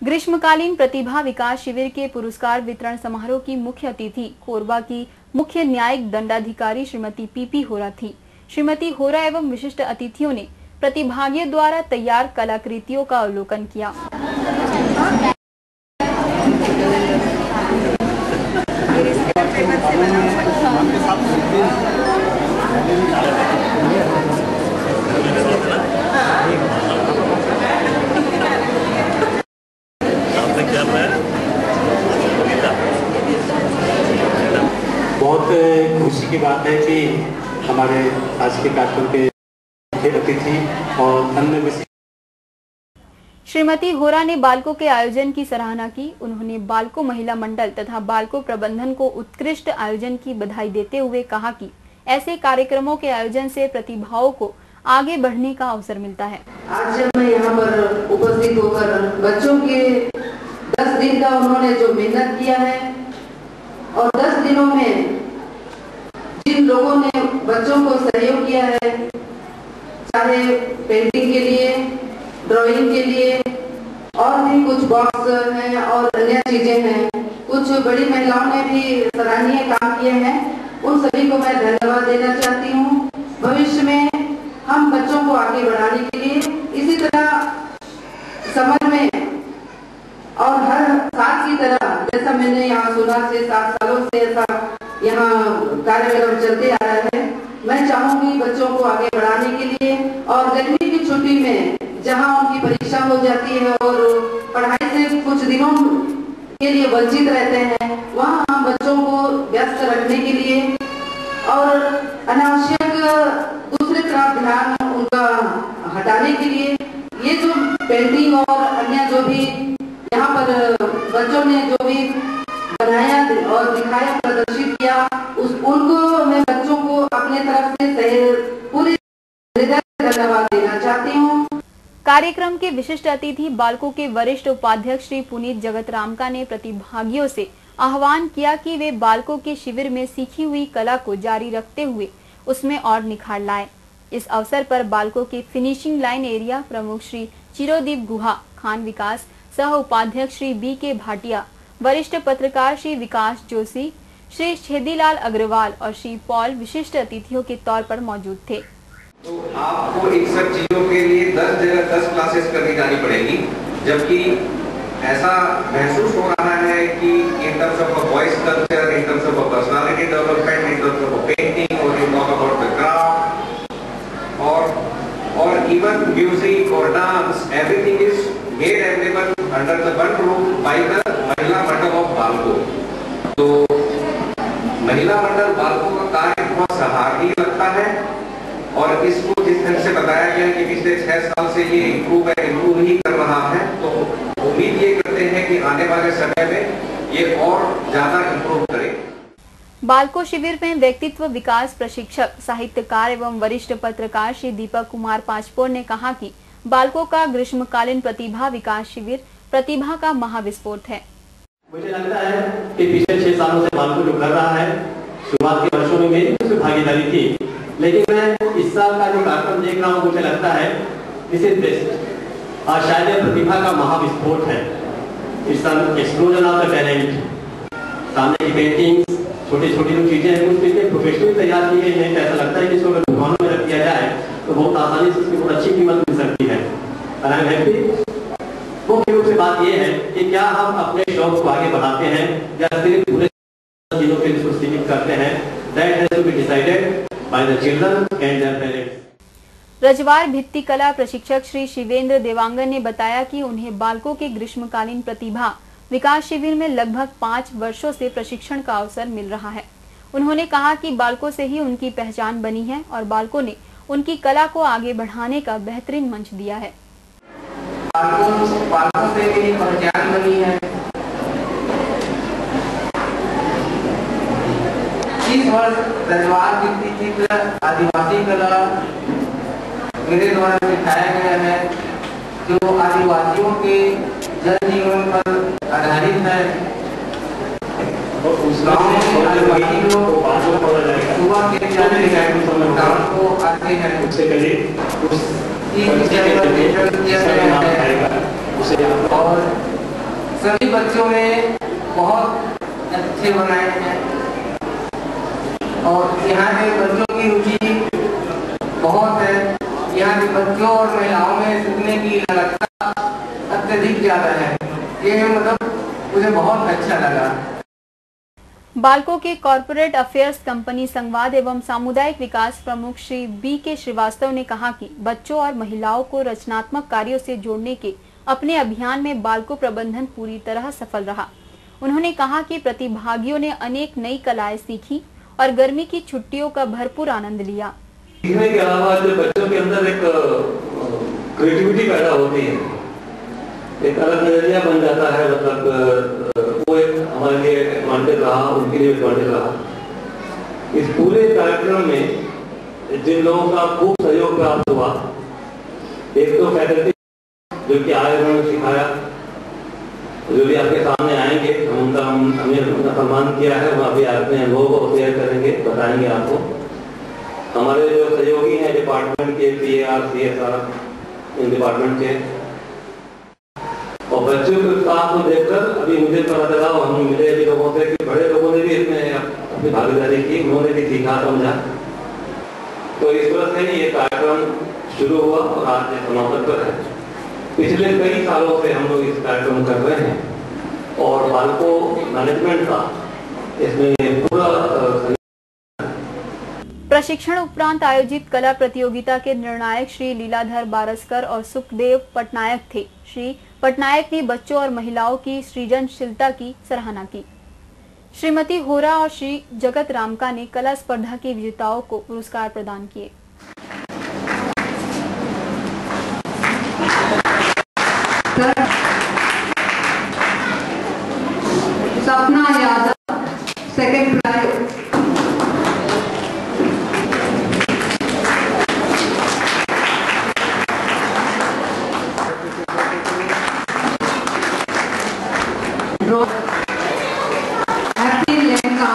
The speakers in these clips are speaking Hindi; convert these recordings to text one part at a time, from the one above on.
ग्रीष्मकालीन प्रतिभा विकास शिविर के पुरस्कार वितरण समारोह की मुख्य अतिथि कोरबा की मुख्य न्यायिक दंडाधिकारी श्रीमती पीपी होरा थी। श्रीमती होरा एवं विशिष्ट अतिथियों ने प्रतिभागियों द्वारा तैयार कलाकृतियों का अवलोकन किया। बहुत खुशी की बात है कि हमारे आज के कार्यक्रम के मुख्य अतिथि और अन्य श्रीमती होरा ने बालको के आयोजन की सराहना की। उन्होंने बालको महिला मंडल तथा बालको प्रबंधन को उत्कृष्ट आयोजन की बधाई देते हुए कहा कि ऐसे कार्यक्रमों के आयोजन से प्रतिभाओं को आगे बढ़ने का अवसर मिलता है। आज जब मैं यहाँ पर उपस्थित होकर बच्चों के 10 दिन का उन्होंने जो मेहनत किया है और 10 दिनों में जिन लोगों ने बच्चों को सहयोग किया है, चाहे पेंटिंग के लिए, ड्राइंग के लिए और भी कुछ बॉक्स हैं और अन्य चीजें हैं, कुछ बड़ी महिलाओं ने भी सराहनीय काम किए हैं, उन सभी को मैं धन्यवाद देना चाहती हूँ। भविष्य में हम बच्चों को आगे बढ़ाने के लिए इसी तरह समाज में और हर साल की तरह, जैसा मैंने यहाँ सुना 6-7 सालों से ऐसा यहाँ कार्यक्रम चलते आ रहा है, मैं चाहूंगी बच्चों को आगे बढ़ाने के लिए और गर्मी की छुट्टी में जहाँ उनकी परीक्षा हो जाती है और पढ़ाई से कुछ दिनों के लिए वंचित रहते हैं, वहाँ हम बच्चों को व्यस्त रखने के लिए और अनावश्यक दूसरे तरफ ध्यान उनका हटाने के लिए ये जो पेंटिंग और अन्य जो भी यहाँ पर बच्चों ने जो भी बनाया और दिखाया, प्रदर्शित किया, उनको मैं बच्चों को अपने तरफ से पूरी धन्यवाद देना चाहती हूँ। कार्यक्रम के विशिष्ट अतिथि बालको के वरिष्ठ उपाध्यक्ष श्री पुनीत जगतरामका ने प्रतिभागियों से आह्वान किया कि वे बालकों के शिविर में सीखी हुई कला को जारी रखते हुए उसमें और निखार लाए। इस अवसर पर बालकों के फिनिशिंग लाइन एरिया प्रमुख श्री चिरोदीप गुहा, खान विकास सह उपाध्यक्ष श्री बी के भाटिया, वरिष्ठ पत्रकार श्री विकास जोशी, श्री छेदीलाल अग्रवाल और श्री पॉल विशिष्ट अतिथियों के तौर पर मौजूद थे। तो आपको इन सब चीजों के लिए 10 जगह 10 क्लासेस करनी जानी पड़ेगी, जबकि ऐसा महसूस हो रहा है कि in terms of voice culture, in terms of personality development, in terms of painting और in talk about the craft और इवन म्यूजिक और dance, everything is made available under the one roof by the Mahila Mandal of बालको। तो महिला मंडल बालको का कार्य बहुत सराहनीय लगता है और इसको जिस तरह से बताया गया कि पिछले 6 साल से ये इम्प्रूव ही कर रहा है, तो उम्मीद ये करते हैं कि आने वाले समय में ये और ज्यादा इम्प्रूव करे। बालको शिविर में व्यक्तित्व विकास प्रशिक्षक, साहित्यकार एवं वरिष्ठ पत्रकार श्री दीपक कुमार पाचपोर ने कहा कि बालको का ग्रीष्मकालीन प्रतिभा विकास शिविर प्रतिभा का महाविस्फोट है। मुझे लगता है कि पिछले 6 सालों से बालको जो कर रहा है, शुरुआत के वर्षों में मेरी उसमें भागीदारी थी, लेकिन मैं इस साल का जो कार्यक्रम देख रहा हूँ, मुझे लगता है दिस इज बेस्ट और शायद यह प्रतिभा का महाविस्फोट है। इस साल एक्सप्लोजन ऑफ द टैलेंट, सामने की पेंटिंग्स, छोटी छोटी जो चीजें हैं, कुछ चीजें प्रोफेशनली तैयार की गई हैं। ऐसा लगता है कि इसको अगर दुकानों में रख दिया जाए तो बहुत आसानी से इसकी बहुत अच्छी कीमत मिल सकती है। और आई एम हैप्पी। मुख्य रूप से बात यह है कि क्या हम अपने शौक को आगे बढ़ाते हैं या सिर्फ पूरे चीजों पे इसको सीमित करते हैं। That has to be decided by the children and their parents. Rajwar भित्ति कला प्रशिक्षक श्री शिवेंद्र देवांगन ने बताया कि उन्हें बालकों के ग्रीष्मकालीन प्रतिभा विकास शिविर में लगभग 5 वर्षों से प्रशिक्षण का अवसर मिल रहा है। उन्होंने कहा कि बालकों से ही उनकी पहचान बनी है और बालकों ने उनकी कला को आगे बढ़ाने का बेहतरीन मंच दिया है। बालकों से मेरी पहचान बनी है। इस वर्ष रजवार भित्ति चित्र आदिवासी कला मेरे द्वारा सिखाया गया है, जो आदिवासियों के जनजीवन पर आधारित है। गाँव में आदिवासी लोग सुबह के शाम को आते हैं, और सभी बच्चों ने बहुत अच्छे बनाए हैं और यहाँ के बच्चों की रुचि बहुत है। यहाँ के बच्चों और महिलाओं में सीखने की लगता अत्यधिक ज्यादा है। ये मतलब मुझे बहुत अच्छा लगा। बालको के कॉर्पोरेट अफेयर्स कंपनी संवाद एवं सामुदायिक विकास प्रमुख श्री बी के श्रीवास्तव ने कहा कि बच्चों और महिलाओं को रचनात्मक कार्यों से जोड़ने के अपने अभियान में बालको प्रबंधन पूरी तरह सफल रहा। उन्होंने कहा कि प्रतिभागियों ने अनेक नई कलाएं सीखी और गर्मी की छुट्टियों का भरपूर आनंद लिया। सीखने के अलावा जो बच्चों के अंदर एक क्रिएटिविटी पैदा होती है, एक अलग नजरिया बन जाता है, मतलब वो एक हमारे लिए एडवांटेज रहा, उनके लिए एडवांटेज रहा। इस पूरे कार्यक्रम में जिन लोगों का खूब सहयोग प्राप्त हुआ, एक तो फैकल्टी जो कि आए उन्होंने सिखाया, जो भी आपके सामने आएंगे हमने उनका सम्मान किया है, वहाँ भी अपने अनुभव को शेयर करेंगे, बताएंगे आपको। हमारे जो सहयोगी हैं डिपार्टमेंट के, PAR, CSR, इन डिपार्टमेंट के, और बच्चों के उत्साह को देखकर अभी मुझे पता चला, हम मिले अभी लोगों से कि बड़े लोगों ने भी इसमें अपनी भागीदारी की, उन्होंने भी सीखा समझा। तो इस तरह से ये कार्यक्रम शुरू हुआ और आज समापन पर है। पिछले कई सालों से हम लोग इस कार्यक्रम कर रहे हैं और बालको मैनेजमेंट का इसमें पूरा प्रशिक्षण उपरांत आयोजित कला प्रतियोगिता के निर्णायक श्री लीलाधर बारसकर और सुखदेव पटनायक थे। श्री पटनायक ने बच्चों और महिलाओं की सृजनशीलता की सराहना की। श्रीमती होरा और श्री जगत रामका ने कला स्पर्धा के विजेताओं को पुरस्कार प्रदान किए। Sapna Yadav, second prize. हैप्पी लहंगा।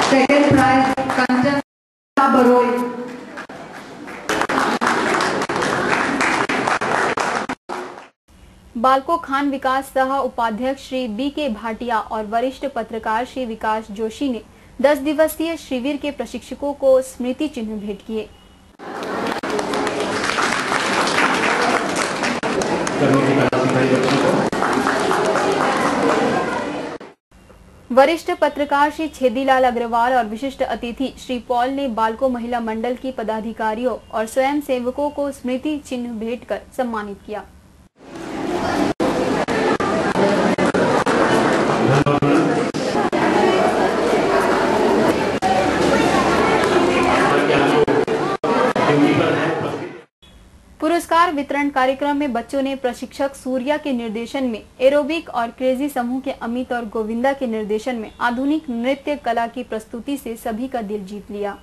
Second prize Kanchan Baroi. बालको खान विकास सह उपाध्यक्ष श्री बी के भाटिया और वरिष्ठ पत्रकार श्री विकास जोशी ने 10 दिवसीय शिविर के प्रशिक्षकों को स्मृति चिन्ह भेंट किए। वरिष्ठ पत्रकार श्री छेदीलाल अग्रवाल और विशिष्ट अतिथि श्री पॉल ने बालको महिला मंडल की पदाधिकारियों और स्वयं सेवकों को स्मृति चिन्ह भेंट कर सम्मानित किया। पुरस्कार वितरण कार्यक्रम में बच्चों ने प्रशिक्षक सूर्या के निर्देशन में एरोबिक और क्रेजी समूह के अमित और गोविंदा के निर्देशन में आधुनिक नृत्य कला की प्रस्तुति से सभी का दिल जीत लिया।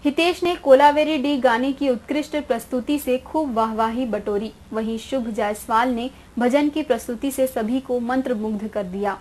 हितेश ने कोलावेरी डी गाने की उत्कृष्ट प्रस्तुति से खूब वाहवाही बटोरी। वहीं शुभ जायसवाल ने भजन की प्रस्तुति से सभी को मंत्रमुग्ध कर दिया।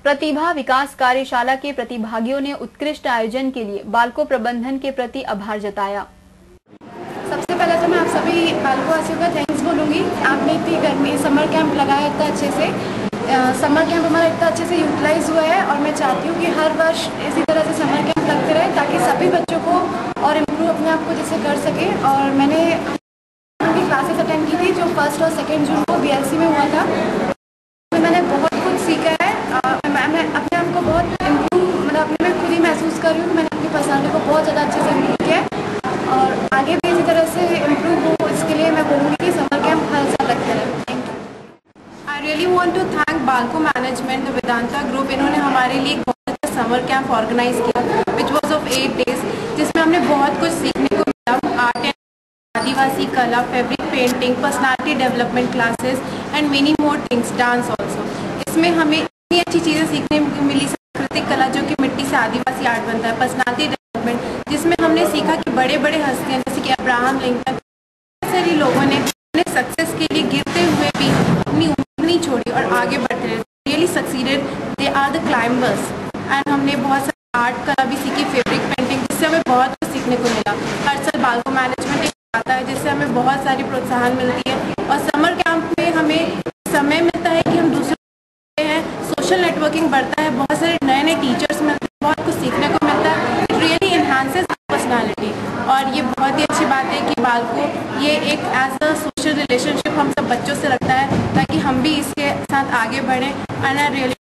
प्रतिभा विकास कार्यशाला के प्रतिभागियों ने उत्कृष्ट आयोजन के लिए बालको प्रबंधन के प्रति आभार जताया। सबसे पहले तो मैं आप सभी बालकोवासियों का थैंक्स बोलूँगी। आपने इतनी गर्मी समर कैंप लगाया इतना अच्छे से, समर कैंप हमारा इतना अच्छे से यूटिलाइज हुआ है और मैं चाहती हूँ कि हर वर्ष इसी तरह से समर कैंप लगते रहे ताकि सभी बच्चों को और इम्प्रूव अपने आप को जैसे कर सके। और मैंने उनकी क्लासेस अटेंड की थी जो 1 और 2 जून को BLC में हुआ था। मैंने बहुत कुछ सीखा है। मैं अपने आप को बहुत इम्प्रूव मतलब अपने में खुद ही महसूस कर रही हूँ। मैंने अपनी पर्सनालिटी को बहुत ज़्यादा अच्छे से इम्प्रूव किया है और आगे भी इसी तरह से इम्प्रूव हो, इसके लिए मैं बोलूँगी कि समर कैंप हर साल लगते रहे। Thank you. I really want to thank BALCO management the Vedanta group. इन्होंने हमारे लिए बहुत अच्छा समर कैंप ऑर्गेनाइज किया विच वॉज ऑफ 8 days, जिसमें हमने बहुत कुछ सीखने को मिला। आर्ट एंड आदिवासी कला, fabric painting, personality development classes and many more things, dance also. इसमें हमें इतनी अच्छी चीज़ें सीखने को मिली। सांस्कृतिक कला जो कि मिट्टी से आदिवासी आर्ट बनता है, पर्सनालिटी डेवलपमेंट जिसमें हमने सीखा कि बड़े बड़े हस्तियाँ जैसे कि अब्राहम लिंकन, सारे लोगों ने अपने सक्सेस के लिए गिरते हुए भी अपनी उम्मीद नहीं छोड़ी और आगे बढ़ते रहे। Really succeeded, they are the climbers. And हमने बहुत सारी आर्ट कला भी सीखी, फैब्रिक पेंटिंग, जिससे हमें बहुत कुछ सीखने को मिला। हर साल बालको मैनेजमेंट आता है जिससे हमें बहुत सारी प्रोत्साहन मिलती है और समर कैंप में हमें समय मिलता है कि हम दूसरे हैं, सोशल नेटवर्किंग बढ़ता है, बहुत सारे नए नए टीचर्स मिलते हैं, बहुत कुछ सीखने को मिलता है। इट रियली एनहांसेस पर्सनालिटी और ये बहुत ही अच्छी बात है कि बालको ये एक एज अ सोशल रिलेशनशिप हम सब बच्चों से रखता है ताकि हम भी इसके साथ आगे बढ़ें। And I really